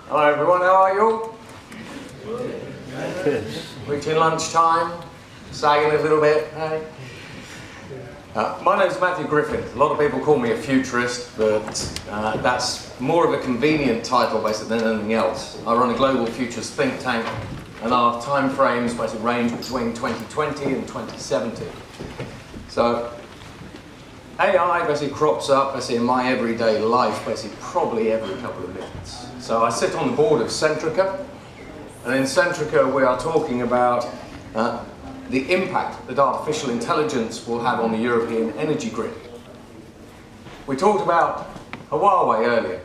Hello everyone, how are you all? Reaching lunchtime, sagging a little bit, hey? My name's Matthew Griffin. A lot of people call me a futurist, but that's more of a convenient title basically than anything else. I run a global futures think tank, and our time frames basically range between 2020 and 2070. So AI basically crops up basically in my everyday life basically probably every couple of minutes. So I sit on the board of Centrica, and in Centrica we are talking about the impact that artificial intelligence will have on the European energy grid. We talked about Huawei earlier.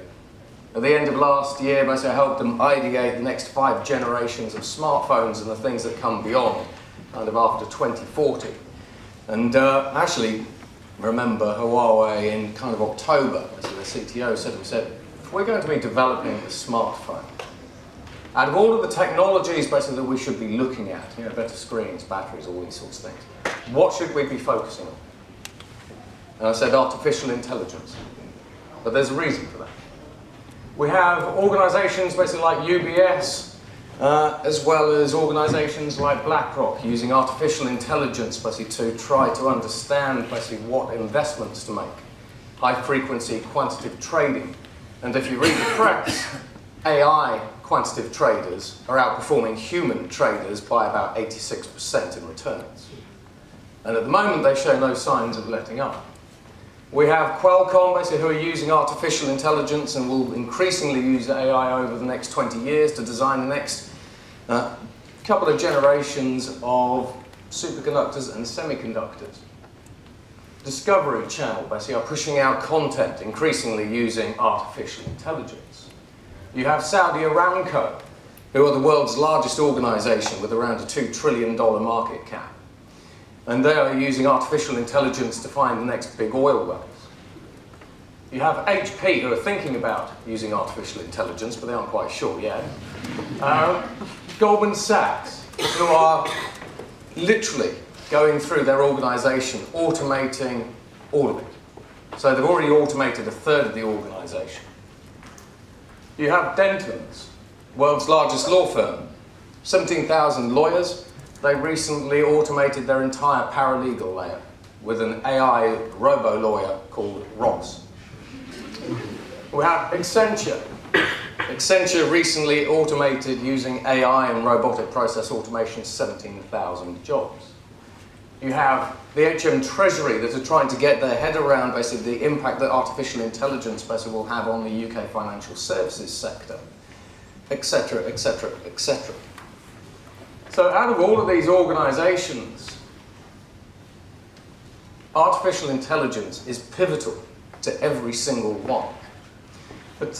At the end of last year, basically I helped them ideate the next 5 generations of smartphones and the things that come beyond, kind of after 2040. And actually, remember Huawei in kind of October, as the CTO said, if we're going to be developing a smartphone, out of all of the technologies basically that we should be looking at, you know, better screens, batteries, all these sorts of things, what should we be focusing on? And I said artificial intelligence. But there's a reason for that. We have organizations basically like UBS, as well as organizations like BlackRock using artificial intelligence basically to try to understand basically what investments to make. High frequency quantitative trading. And if you read the press, AI quantitative traders are outperforming human traders by about 86% in returns. And at the moment they show no signs of letting up. We have Qualcomm basically who are using artificial intelligence and will increasingly use AI over the next 20 years to design the next couple of generations of superconductors and semiconductors. Discovery Channel basically are pushing out content increasingly using artificial intelligence. You have Saudi Aramco, who are the world's largest organization with around a $2 trillion market cap. And they are using artificial intelligence to find the next big oil wells. You have HP, who are thinking about using artificial intelligence, but they aren't quite sure yet. Goldman Sachs, who are literally going through their organization, automating all of it. So they've already automated a third of the organization. You have Dentons, world's largest law firm, 17,000 lawyers. They recently automated their entire paralegal layer with an AI robo-lawyer called Ross. We have Accenture. Accenture recently automated using AI and robotic process automation 17,000 jobs. You have the HM Treasury that are trying to get their head around basically the impact that artificial intelligence basically will have on the UK financial services sector, etc., etc., etc. So out of all of these organizations, artificial intelligence is pivotal to every single one. But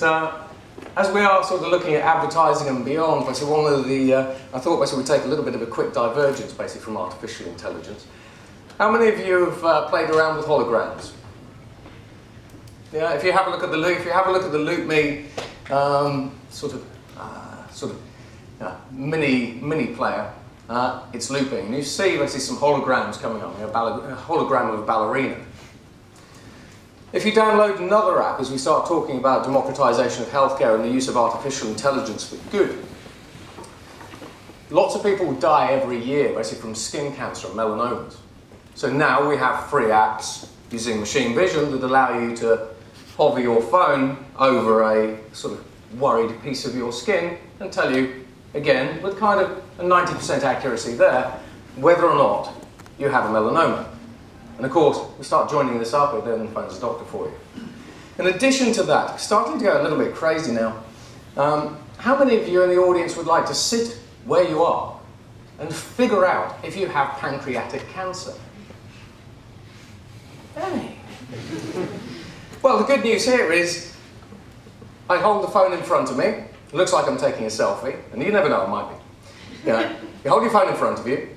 as we are sort of looking at advertising and beyond, basically one of the, I thought basically we'd take a little bit of a quick divergence basically from artificial intelligence. How many of you have played around with holograms? Yeah, if you have a look at the LoopMe mini player, it's looping, and you see basically some holograms coming on. A hologram of a ballerina. If you download another app, as we start talking about democratization of healthcare and the use of artificial intelligence for good, lots of people die every year basically from skin cancer and melanomas. So now we have free apps using machine vision that allow you to hover your phone over a sort of worried piece of your skin and tell you, again, with kind of a 90% accuracy there, whether or not you have a melanoma. And of course, we start joining this up, it then phones a doctor for you. In addition to that, starting to go a little bit crazy now, how many of you in the audience would like to sit where you are and figure out if you have pancreatic cancer? Hey. Well, the good news here is I hold the phone in front of me. It looks like I'm taking a selfie, and you never know, it might be. Yeah. You hold your phone in front of you.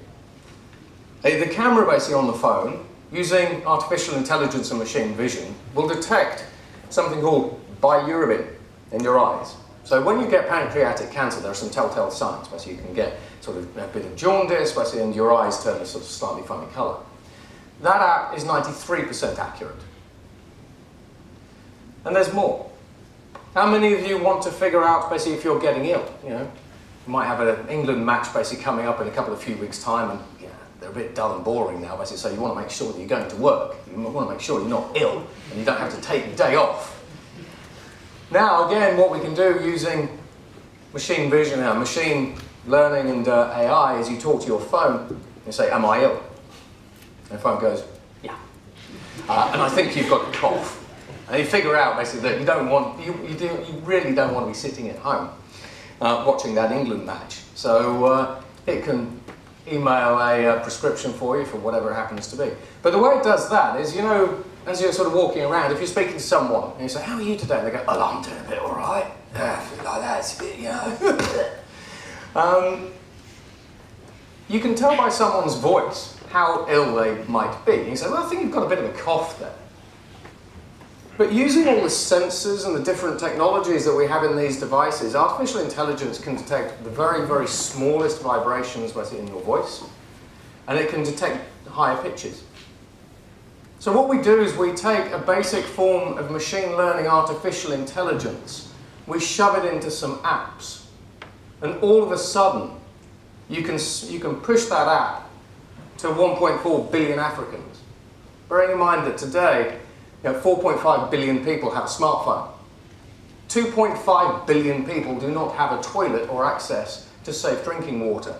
The camera basically on the phone, using artificial intelligence and machine vision, will detect something called bilirubin in your eyes. So when you get pancreatic cancer, there are some telltale signs. Basically, you can get sort of a bit of jaundice, basically, and your eyes turn a sort of slightly funny colour. That app is 93% accurate. And there's more. How many of you want to figure out basically if you're getting ill? You know, you might have an England match basically coming up in a few weeks' time, and yeah, they're a bit dull and boring now, basically. So you want to make sure that you're going to work. You want to make sure you're not ill, and you don't have to take the day off. Now, again, what we can do using machine vision, machine learning, and AI is you talk to your phone and say, "Am I ill?" And the phone goes, "Yeah." And I think you've got a cough. And you figure out basically that you really don't want to be sitting at home watching that England match. So it can email a prescription for you for whatever it happens to be. But the way it does that is, you know, as you're sort of walking around, if you're speaking to someone and you say, "How are you today?" And they go, "Oh, I'm doing a bit all right. Yeah, I feel like that. It's a bit, you know." You can tell by someone's voice how ill they might be. You say, "Well, I think you've got a bit of a cough there." But using all the sensors and the different technologies that we have in these devices, artificial intelligence can detect the very, very smallest vibrations basically in your voice, and it can detect higher pitches. So what we do is we take a basic form of machine learning artificial intelligence, we shove it into some apps, and all of a sudden you can push that app to 1.4 billion Africans. Bearing in mind that today, 4.5 billion people have a smartphone. 2.5 billion people do not have a toilet or access to safe drinking water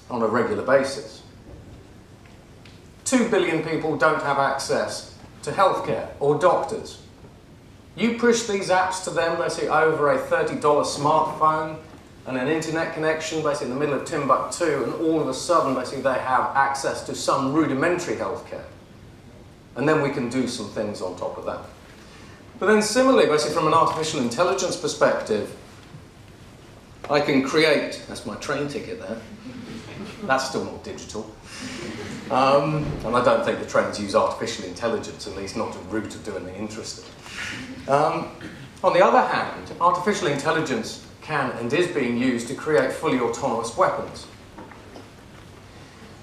on a regular basis. 2 billion people don't have access to healthcare or doctors. You push these apps to them, basically over a $30 smartphone and an internet connection, basically in the middle of Timbuktu, and all of a sudden, basically, they have access to some rudimentary healthcare. And then we can do some things on top of that. But then similarly, basically from an artificial intelligence perspective, I can create, that's my train ticket there, that's still not digital. And I don't think the trains use artificial intelligence, at least not a route of doing anything interesting. On the other hand, artificial intelligence can and is being used to create fully autonomous weapons.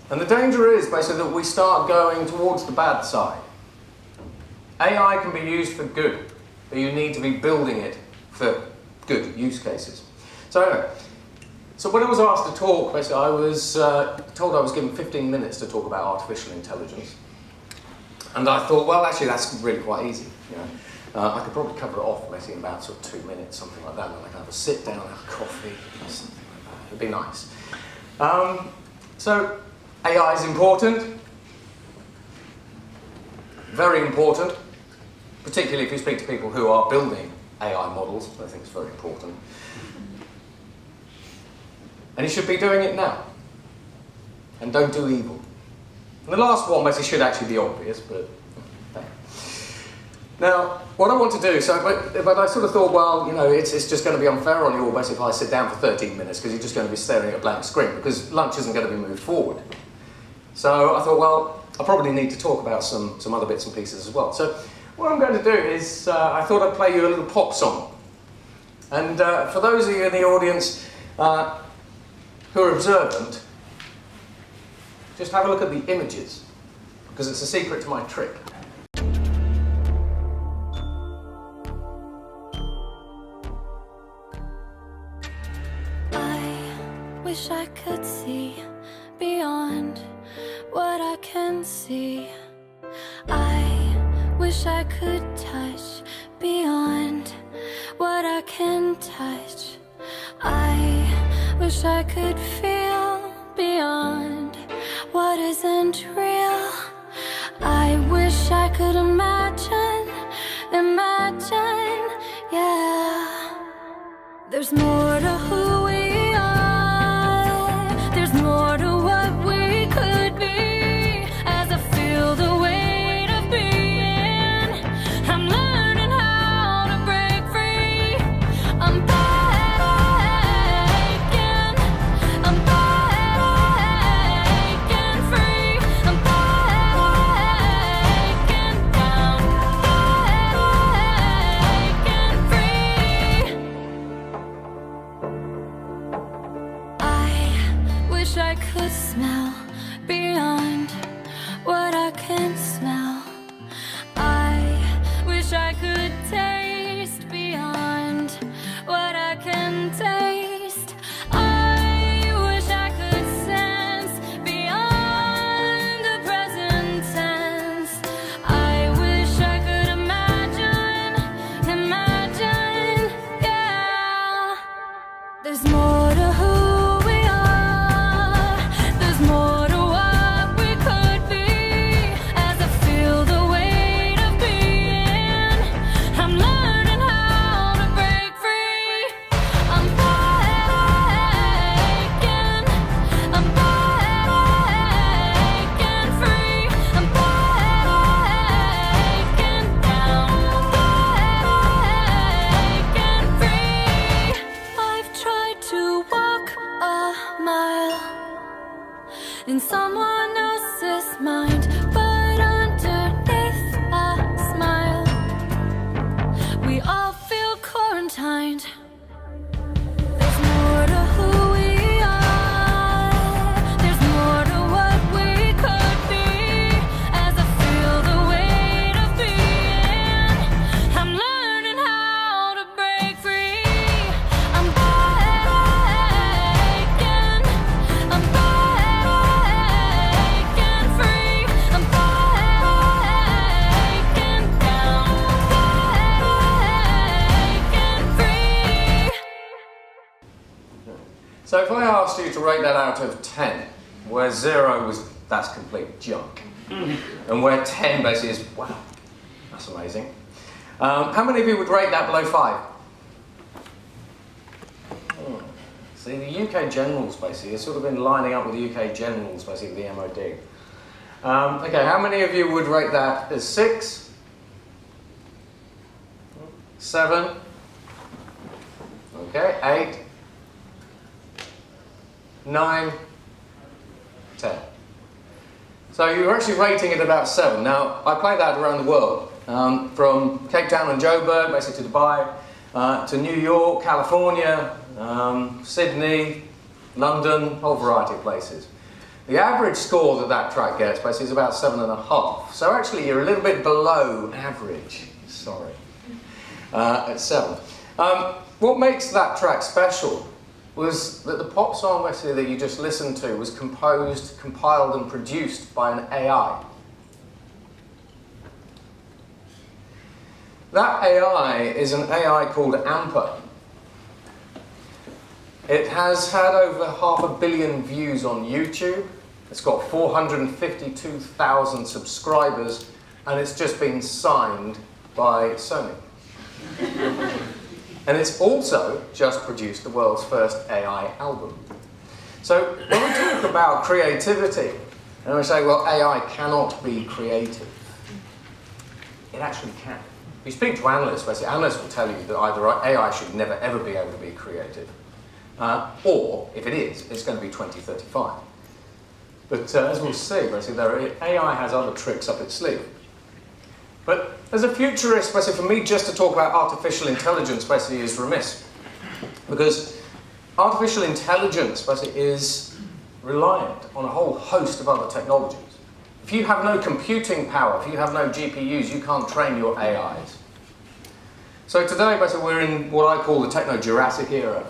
And the danger is basically that we start going towards the bad side. AI can be used for good, but you need to be building it for good use cases. So anyway, so when I was asked to talk, basically I was told I was given 15 minutes to talk about artificial intelligence. And I thought, well, actually that's really quite easy. You know? I could probably cover it off basically in about sort of 2 minutes, something like that, and I can have a sit down, have a coffee, or something like that. It'd be nice. So AI is important, very important, particularly if you speak to people who are building AI models. I think it's very important. And you should be doing it now. And don't do evil. And the last one basically should actually be obvious, but now, what I want to do, but I sort of thought, well, you know, it's just going to be unfair on you all basically if I sit down for 13 minutes because you're just going to be staring at a blank screen because lunch isn't going to be moved forward. So I thought, well, I probably need to talk about some other bits and pieces as well. So what I'm going to do is, I thought I'd play you a little pop song. And for those of you in the audience who are observant, just have a look at the images, because it's a secret to my trick. I wish I could see beyond what I can see. I wish I could touch beyond what I can touch. I wish I could feel beyond what isn't real. I wish I could imagine, yeah. There's more to who we are. There's more to what we could be. As I feel the weight of being, I'm learning how to break free. I'm breaking free. I'm breaking down, breaking free. I wish I could smell beyond what I can smell. I wish I could taste beyond There's more to who we are. There's more to what we could be. As I feel the weight of being, I'm learning how to break free. I'm breaking free. I'm breaking down, breaking free. I've tried to walk a mile in someone else's mind, but underneath a smile, we all feel quarantined. There's more to who we are. There's more to what we could be. As I feel the weight of being, I'm learning how to break free. I'm breaking free. I'm breaking down, breaking free. So if I asked you to rate that out of 10, where 0 was, that's complete junk, and where 10 basically is, wow, that's amazing. How many of you would rate that below 5? See, the UK Generals basically has sort of been lining up with the UK Generals, basically the MOD. Okay, how many of you would rate that as 6? 7? Okay, 8? 9? 10. So you're actually rating it about 7. Now, I play that around the world, from Cape Town and Joburg, basically to Dubai, to New York, California, Sydney, London, a whole variety of places. The average score that that track gets basically is about 7.5. So actually you're a little bit below average, sorry, at 7. What makes that track special was that the pop song basically that you just listened to was composed, compiled and produced by an AI. That AI is an AI called Amper. It has had over 500 million views on YouTube. It's got 452,000 subscribers, and it's just been signed by Sony. And it's also just produced the world's first AI album. So when we talk about creativity, and we say, well, AI cannot be creative, it actually can. If you speak to analysts, basically, analysts will tell you that either AI should never ever be able to be creative, or if it is, it's going to be 2035. But as we'll see, basically, AI has other tricks up its sleeve. But as a futurist, basically, for me just to talk about artificial intelligence basically is remiss. Because artificial intelligence basically is reliant on a whole host of other technologies. If you have no computing power, if you have no GPUs, you can't train your AIs. So today, basically, we're in what I call the techno-Jurassic era.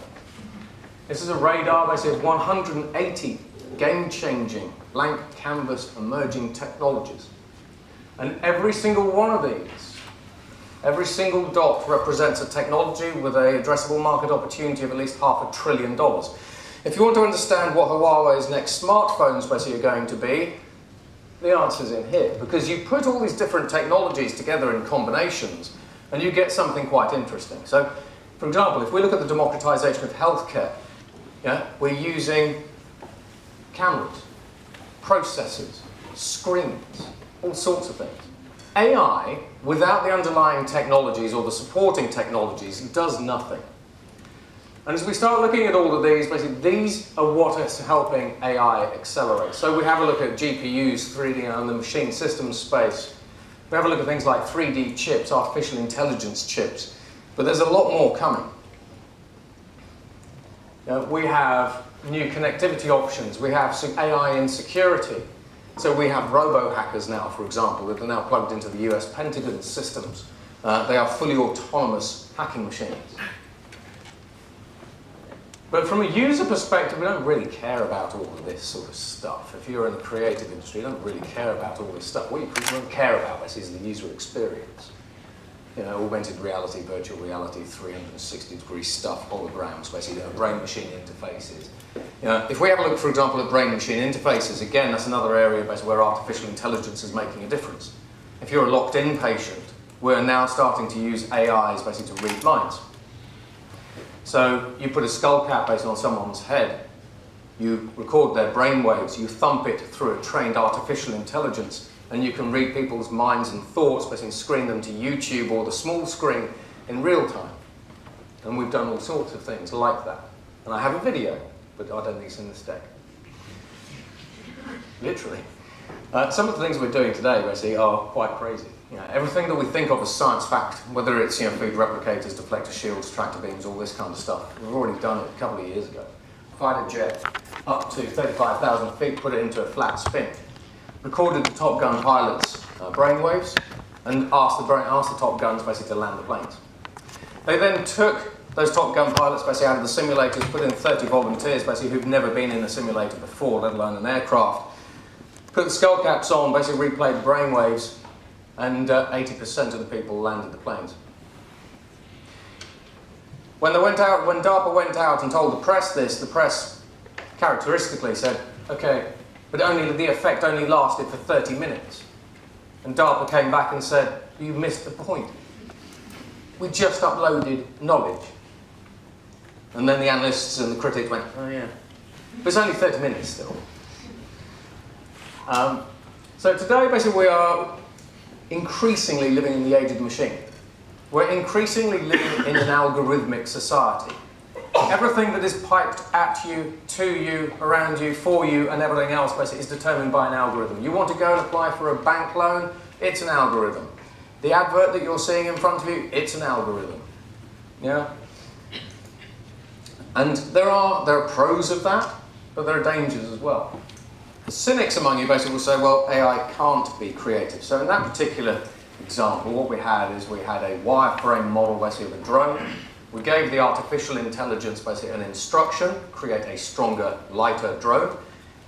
This is a radar, basically, of 180 game-changing, blank canvas emerging technologies. And every single one of these, every single dot represents a technology with an addressable market opportunity of at least $500 billion. If you want to understand what Huawei's next smartphones basically are going to be, the answer's in here. Because you put all these different technologies together in combinations, and you get something quite interesting. So, for example, if we look at the democratization of healthcare, we're using cameras, processors, screens, all sorts of things. AI, without the underlying technologies or the supporting technologies, does nothing. And as we start looking at all of these, basically these are what is helping AI accelerate. So we have a look at GPUs, 3D and the machine systems space. We have a look at things like 3D chips, artificial intelligence chips. But there's a lot more coming. We have new connectivity options. We have some AI in security. So we have robo-hackers now, for example, that are now plugged into the US Pentagon systems. They are fully autonomous hacking machines. But from a user perspective, we don't really care about all of this sort of stuff. If you're in the creative industry, you don't really care about all this stuff. What you don't care about is the user experience. augmented reality, virtual reality, 360-degree stuff, holograms, basically brain-machine interfaces. If we have a look, for example, at brain-machine interfaces, again, that's another area basically where artificial intelligence is making a difference. If you're a locked-in patient, we're now starting to use AIs basically to read minds. So you put a skull cap based on someone's head, you record their brain waves, you thump it through a trained artificial intelligence, and you can read people's minds and thoughts, basically screen them to YouTube or the small screen in real time. And we've done all sorts of things like that. And I have a video, but I don't think it's in this deck. Literally. Some of the things we're doing today, basically, are quite crazy. Everything that we think of as science fact, whether it's food replicators, deflector shields, tractor beams, all this kind of stuff, we've already done it a couple of years ago. Fired a jet up to 35,000 feet, put it into a flat spin, recorded the Top Gun pilots' brainwaves, and asked the Top Guns basically to land the planes. They then took those Top Gun pilots basically out of the simulators, put in 30 volunteers basically who've never been in a simulator before, let alone an aircraft, put the skull caps on, basically replayed the brainwaves, and 80% of the people landed the planes. When DARPA went out and told the press this, the press characteristically said, okay, but the effect only lasted for 30 minutes. And DARPA came back and said, you missed the point. We just uploaded knowledge. And then the analysts and the critics went, oh yeah. But it's only 30 minutes still. So today, basically, we are increasingly living in the age of the machine. We're increasingly living in an algorithmic society. Everything that is piped at you, to you, around you, for you, and everything else basically is determined by an algorithm. You want to go and apply for a bank loan, it's an algorithm. The advert that you're seeing in front of you, it's an algorithm. Yeah? And there are pros of that, but there are dangers as well. The cynics among you basically will say, well, AI can't be creative. So in that particular example, what we had is we had a wireframe model basically of a drone. We gave the artificial intelligence basically an instruction, create a stronger, lighter drone.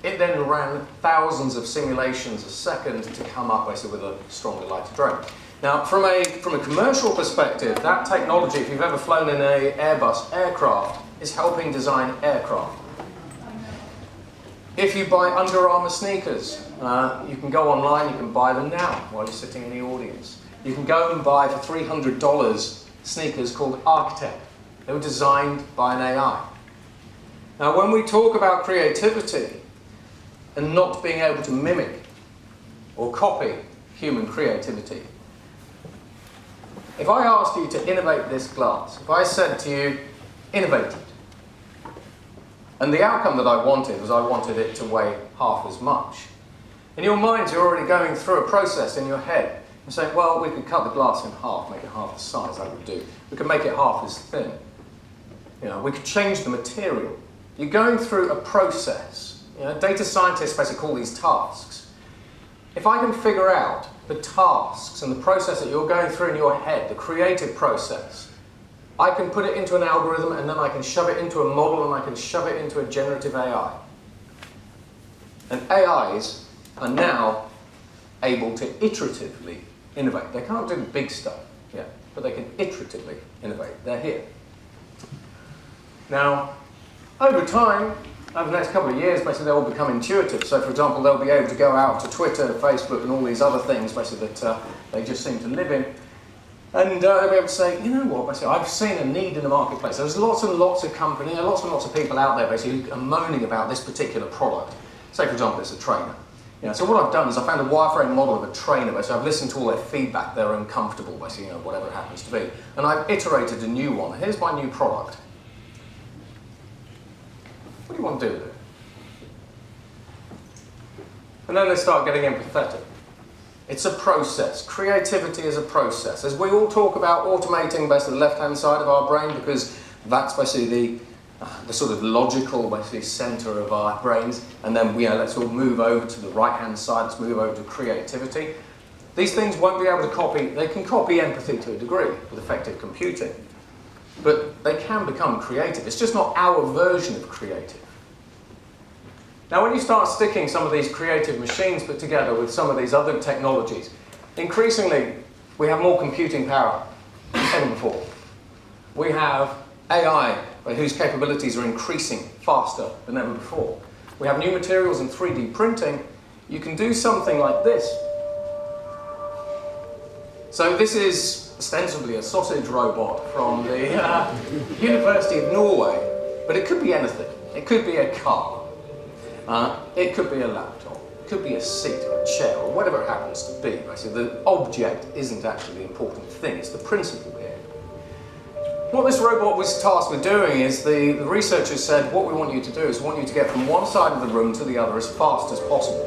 It then ran thousands of simulations a second to come up basically with a stronger, lighter drone. Now, from a commercial perspective, that technology, if you've ever flown in an Airbus aircraft, is helping design aircraft. If you buy Under Armour sneakers, you can go online, you can buy them now while you're sitting in the audience. You can go and buy for $300 sneakers called Architect. They were designed by an AI. Now, when we talk about creativity and not being able to mimic or copy human creativity, if I asked you to innovate this glass, if I said to you, innovate it, and the outcome that I wanted was I wanted it to weigh half as much. In your minds, you're already going through a process in your head. You're saying, well, we could cut the glass in half, make it half the size I would do. We could make it half as thin. We could change the material. You're going through a process. Data scientists basically call these tasks. If I can figure out the tasks and the process that you're going through in your head, the creative process, I can put it into an algorithm and then I can shove it into a model and I can shove it into a generative AI. And AIs are now able to iteratively innovate. They can't do the big stuff yet, but they can iteratively innovate. They're here. Now, over time, over the next couple of years, basically they'll all become intuitive. So, for example, they'll be able to go out to Twitter, Facebook, and all these other things, basically, that they just seem to live in. And they'll be able to say, you know what, basically, I've seen a need in the marketplace. There's lots and lots of companies, lots and lots of people out there, basically, who are moaning about this particular product. Say, for example, it's a trainer. So what I've done is I found a wireframe model of a trainer, basically. I've listened to all their feedback, they're uncomfortable, basically, whatever it happens to be. And I've iterated a new one. Here's my new product. What do you want to do with it? And then they start getting empathetic. It's a process. Creativity is a process. As we all talk about automating basically the left-hand side of our brain, because that's basically the sort of logical basically center of our brains, and then let's all move over to the right-hand side, let's move over to creativity. These things won't be able to copy, they can copy empathy to a degree with effective computing, but they can become creative. It's just not our version of creative. Now, when you start sticking some of these creative machines put together with some of these other technologies, increasingly we have more computing power. ever before. We have AI, whose capabilities are increasing faster than ever before. We have new materials in 3D printing. You can do something like this. So this is ostensibly a sausage robot from the University of Norway, but it could be anything. It could be a car. It could be a laptop. It could be a seat or a chair or whatever it happens to be. Basically, the object isn't actually the important thing. It's the principle here. What this robot was tasked with doing is the researchers said, what we want you to do is we want you to get from one side of the room to the other as fast as possible.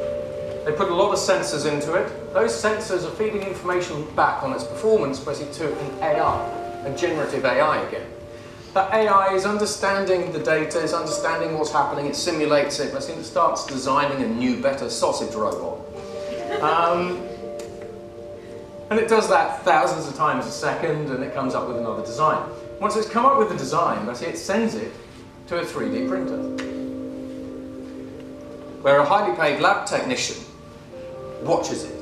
They put a lot of sensors into it. Those sensors are feeding information back on its performance, basically to an AI, a generative AI again. That AI is understanding the data, is understanding what's happening, it simulates it, basically it starts designing a new, better sausage robot. And it does that thousands of times a second, and it comes up with another design. Once it's come up with the design, it sends it to a 3D printer, where a highly paid lab technician watches it.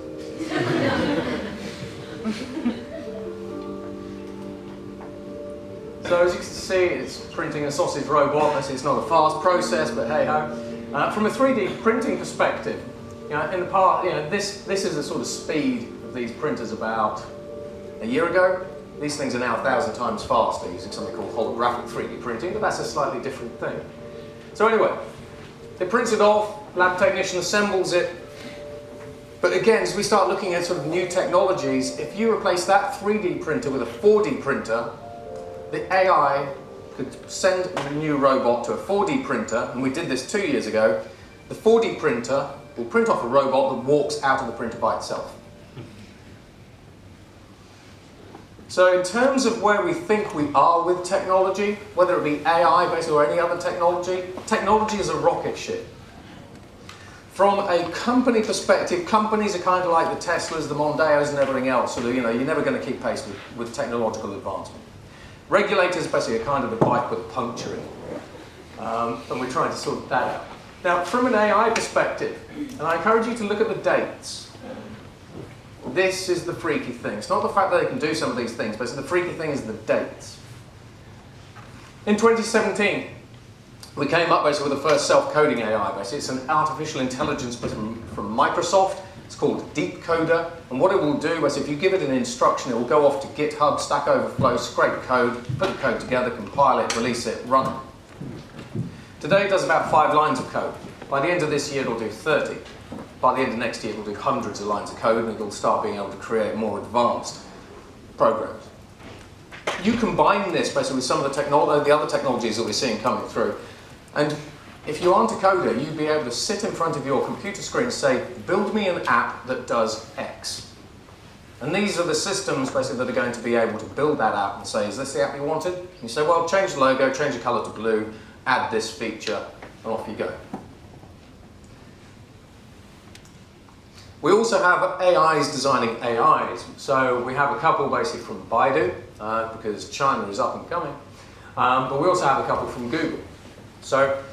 So as you can see, it's printing a sausage robot. It's not a fast process, but hey ho. From a 3D printing perspective, in the past, this is the sort of speed of these printers about a year ago. These things are now 1,000 times faster using something called holographic 3D printing, but that's a slightly different thing. So anyway, it prints it off, lab technician assembles it. But again, as we start looking at sort of new technologies, if you replace that 3D printer with a 4D printer, the AI could send a new robot to a 4D printer, and we did this 2 years ago. The 4D printer will print off a robot that walks out of the printer by itself. So in terms of where we think we are with technology, whether it be AI basically or any other technology, technology is a rocket ship. From a company perspective, companies are kind of like the Teslas, the Mondeos and everything else. So you're never going to keep pace with technological advancement. Regulators basically are kind of the bike with a puncture in it. And we're trying to sort that out. Now, from an AI perspective, and I encourage you to look at the dates. This is the freaky thing. It's not the fact that they can do some of these things, but the freaky thing is the dates. In 2017, we came up basically with the first self-coding AI. Basically, it's an artificial intelligence from Microsoft. It's called Deepcoder, and what it will do is if you give it an instruction, it will go off to GitHub, Stack Overflow, scrape code, put the code together, compile it, release it, run it. Today it does about 5 lines of code. By the end of this year, it'll do 30. By the end of next year, it'll do hundreds of lines of code, and it'll start being able to create more advanced programs. You combine this basically with some of the other technologies that we're seeing coming through, and if you aren't a coder, you'd be able to sit in front of your computer screen and say, build me an app that does X. And these are the systems basically that are going to be able to build that app and say, is this the app you wanted? And you say, well, change the logo, change the color to blue, add this feature, and off you go. We also have AIs designing AIs. So we have a couple basically from Baidu, because China is up and coming. But we also have a couple from Google. So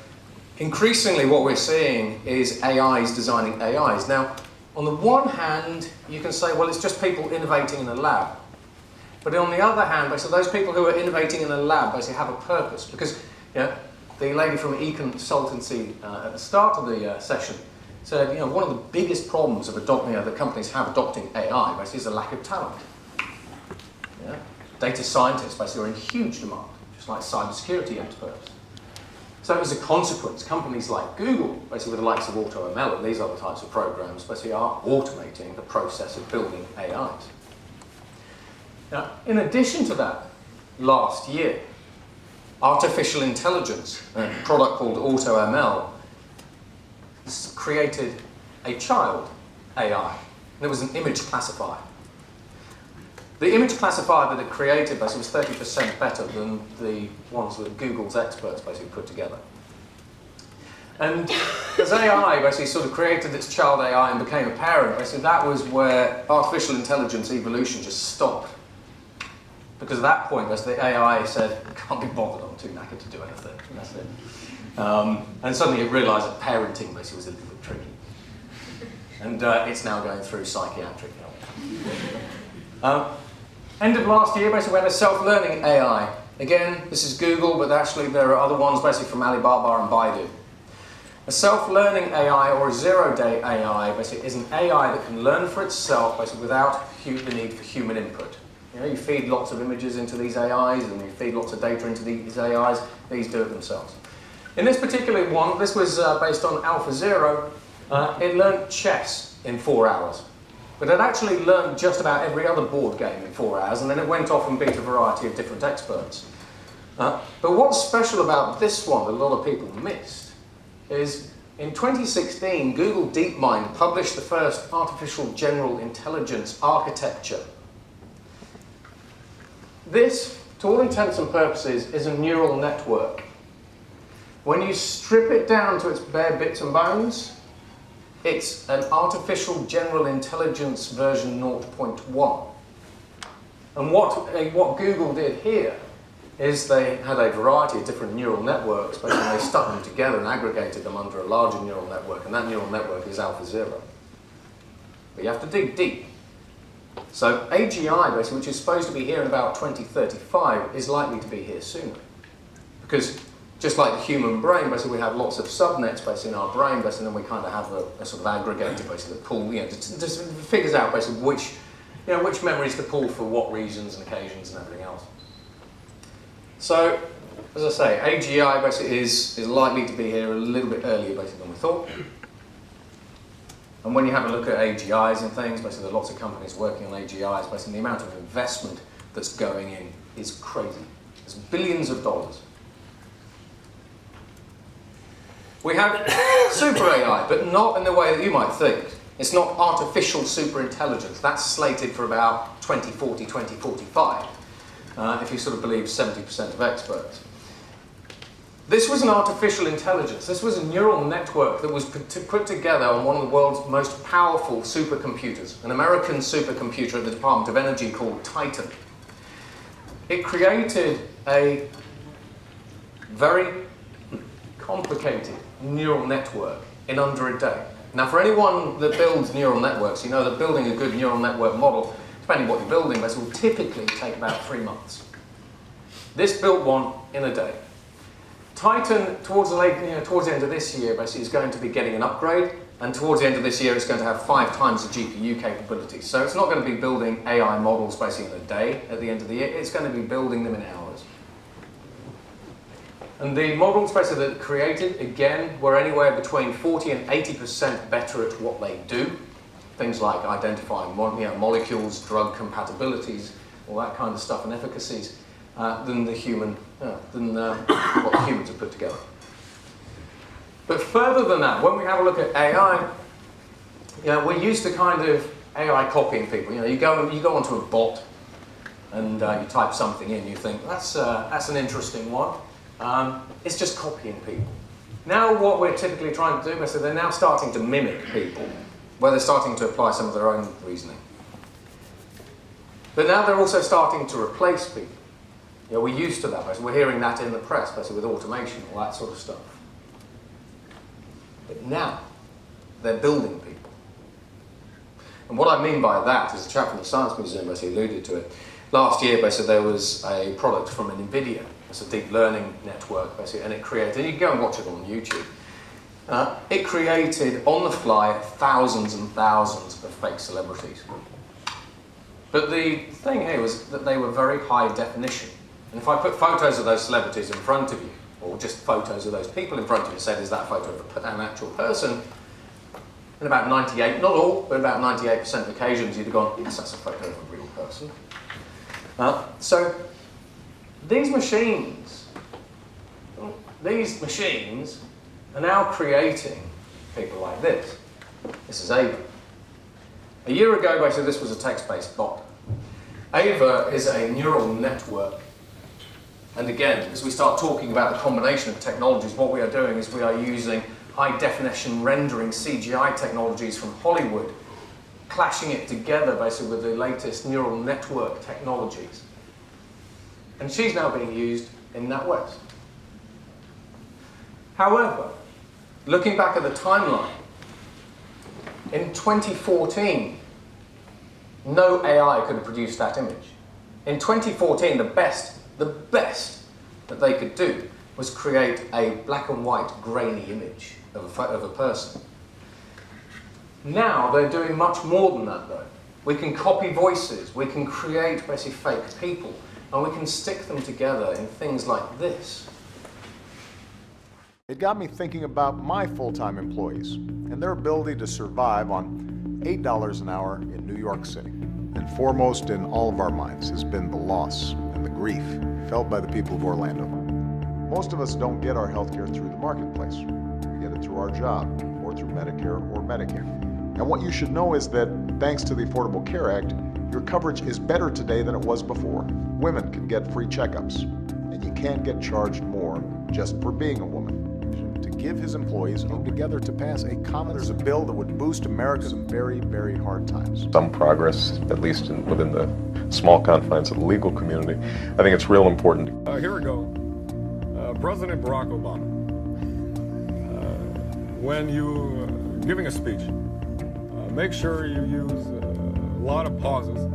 increasingly what we're seeing is AIs designing AIs. Now, on the one hand, you can say, well, it's just people innovating in a lab. But on the other hand, basically, those people who are innovating in a lab basically have a purpose. Because the lady from e-consultancy at the start of the session said, one of the biggest problems of adopting, that companies have adopting AI basically is a lack of talent. Data scientists basically are in huge demand, just like cybersecurity experts. So as a consequence, companies like Google, basically with the likes of AutoML and these other types of programs, basically are automating the process of building AIs. Now, in addition to that, last year, artificial intelligence, a product called AutoML, created a child AI. And it was an image classifier. The image classifier that it created basically was 30% better than the ones that Google's experts basically put together. And as AI basically sort of created its child AI and became a parent, basically that was where artificial intelligence evolution just stopped. Because at that point, the AI said, I can't be bothered, I'm too knackered to do anything, and that's it. And suddenly it realised that parenting basically was a little bit tricky. And it's now going through psychiatric help. End of last year, basically, we had a self-learning AI. Again, this is Google, but actually there are other ones, basically from Alibaba and Baidu. A self-learning AI, or a zero-day AI, basically is an AI that can learn for itself, basically without the need for human input. You know, you feed lots of images into these AIs, and you feed lots of data into these AIs. These do it themselves. In this particular one, this was based on AlphaZero. It learned chess in 4 hours. But it actually learned just about every other board game in 4 hours, and then it went off and beat a variety of different experts. But what's special about this one that a lot of people missed is in 2016, Google DeepMind published the first artificial general intelligence architecture. This, to all intents and purposes, is a neural network. When you strip it down to its bare bits and bones, it's an artificial general intelligence version 0.1. And what Google did here is they had a variety of different neural networks, but they stuck them together and aggregated them under a larger neural network, and that neural network is AlphaZero. But you have to dig deep. So AGI, basically, which is supposed to be here in about 2035, is likely to be here sooner. Because just like the human brain, basically we have lots of subnets basically in our brain, basically, and then we kind of have a sort of aggregator basically that pull, just figures out basically which memories to pull for what reasons and occasions and everything else. So, as I say, AGI basically is likely to be here a little bit earlier basically than we thought. And when you have a look at AGIs and things, basically there are lots of companies working on AGIs, basically the amount of investment that's going in is crazy. It's billions of dollars. We have super AI, but not in the way that you might think. It's not artificial super intelligence. That's slated for about 2040, 2045, if you sort of believe 70% of experts. This was an artificial intelligence. This was a neural network that was put together on one of the world's most powerful supercomputers, an American supercomputer at the Department of Energy called Titan. It created a very complicated neural network in under a day. Now, for anyone that builds neural networks, you know that building a good neural network model, depending on what you're building, this will typically take about 3 months. This built one in a day. Titan, towards the end of this year, basically, is going to be getting an upgrade, and towards the end of this year, it's going to have 5 times the GPU capability. So it's not going to be building AI models basically in a day at the end of the year. It's going to be building them in hours. And the models basically that it created, again, were anywhere between 40 and 80% better at what they do. Things like identifying molecules, drug compatibilities, all that kind of stuff, and efficacies, than what the humans have put together. But further than that, when we have a look at AI, we're used to kind of AI copying people. You go onto a bot and you type something in, you think, that's an interesting one. It's just copying people. Now what we're typically trying to do is they're now starting to mimic people, where they're starting to apply some of their own reasoning. But now they're also starting to replace people. We're used to that. We're hearing that in the press, basically with automation, all that sort of stuff. But now they're building people. And what I mean by that is a chap from the Science Museum basically alluded to it. Last year, basically, there was a product from NVIDIA. It's a deep learning network, basically, and it created, and you can go and watch it on YouTube. It created, on the fly, thousands and thousands of fake celebrities. But the thing here was that they were very high definition. And if I put photos of those celebrities in front of you, or just photos of those people in front of you and said, is that a photo of an actual person? And about 98, not all, but about 98% of occasions you'd have gone, yes, that's a photo of a real person. So these machines are now creating people like this. This is Ava. A year ago, basically, this was a text-based bot. Ava is a neural network. And again, as we start talking about the combination of technologies, what we are doing is we are using high-definition rendering CGI technologies from Hollywood, clashing it together basically with the latest neural network technologies. And she's now being used in NatWest. However, looking back at the timeline, in 2014, no AI could have produced that image. In 2014, the best that they could do was create a black and white grainy image of a person. Now they're doing much more than that though. We can copy voices, we can create basically fake people, and we can stick them together in things like this. It got me thinking about my full-time employees and their ability to survive on $8 an hour in New York City. And foremost in all of our minds has been the loss and the grief felt by the people of Orlando. Most of us don't get our health care through the marketplace. We get it through our job or through Medicare or Medicare. And what you should know is that thanks to the Affordable Care Act, your coverage is better today than it was before. Women can get free checkups, and you can't get charged more just for being a woman. To give his employees come together to pass a common, there's a bill that would boost America in very, very hard times. Some progress, at least within the small confines of the legal community. I think it's real important. Here we go. President Barack Obama, when you giving a speech, make sure you use a lot of pauses.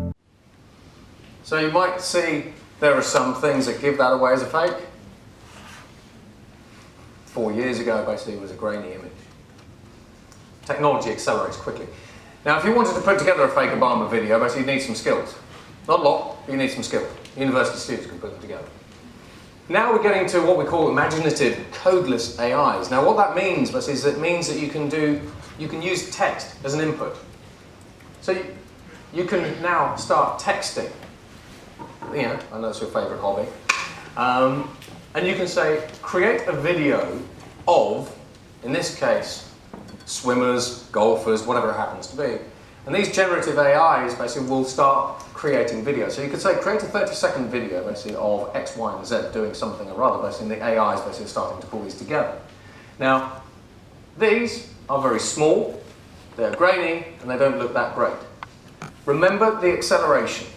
So you might see there are some things that give that away as a fake. 4 years ago, basically, it was a grainy image. Technology accelerates quickly. Now, if you wanted to put together a fake Obama video, basically you need some skills. Not a lot, but you need some skills. University students can put them together. Now we're getting to what we call imaginative, codeless AIs. Now what that means is it means that you can use text as an input. So you can now start texting. You know, I know it's your favourite hobby. And you can say, create a video of, in this case, swimmers, golfers, whatever it happens to be. And these generative AIs basically will start creating videos. So you could say, create a 30-second video basically of X, Y, and Z doing something or other. Basically, the AI is basically starting to pull these together. Now, these are very small, they're grainy, and they don't look that great. Remember the acceleration.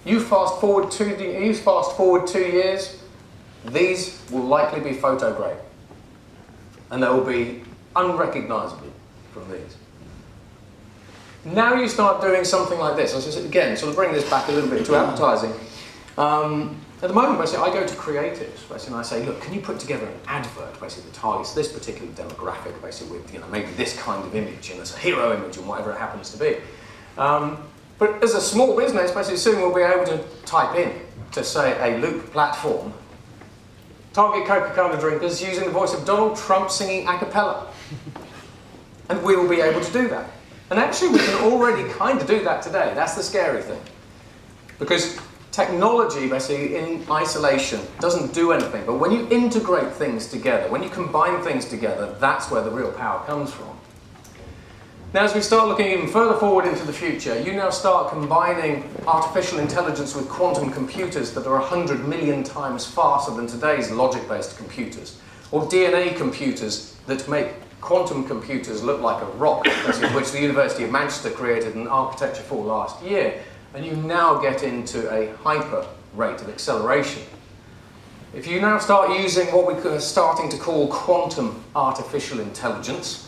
You fast forward 2 years, these will likely be photo grade. And they will be unrecognizable from these. Now you start doing something like this. Again, sort of bring this back a little bit to advertising. At the moment, basically, I go to creatives, basically, and I say, look, can you put together an advert, basically, that targets this particular demographic, basically, with, you know, maybe this kind of image, and it's a hero image, and whatever it happens to be. But as a small business, basically, soon we'll be able to type in to, say, a Loop platform, target Coca-Cola drinkers using the voice of Donald Trump singing a cappella. And we will be able to do that. And actually, we can already kind of do that today. That's the scary thing. Because technology, basically, in isolation, doesn't do anything. But when you integrate things together, when you combine things together, that's where the real power comes from. Now, as we start looking even further forward into the future, you now start combining artificial intelligence with quantum computers that are 100 million times faster than today's logic-based computers, or DNA computers that make quantum computers look like a rock, which the University of Manchester created an architecture for last year, and you now get into a hyper rate of acceleration. If you now start using what we're starting to call quantum artificial intelligence,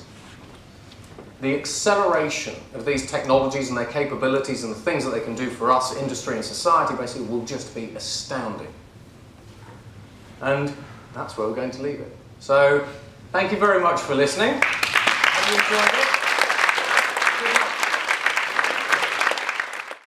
the acceleration of these technologies and their capabilities and the things that they can do for us, industry and society, basically will just be astounding. And that's where we're going to leave it. So, thank you very much for listening. Have you enjoyed it?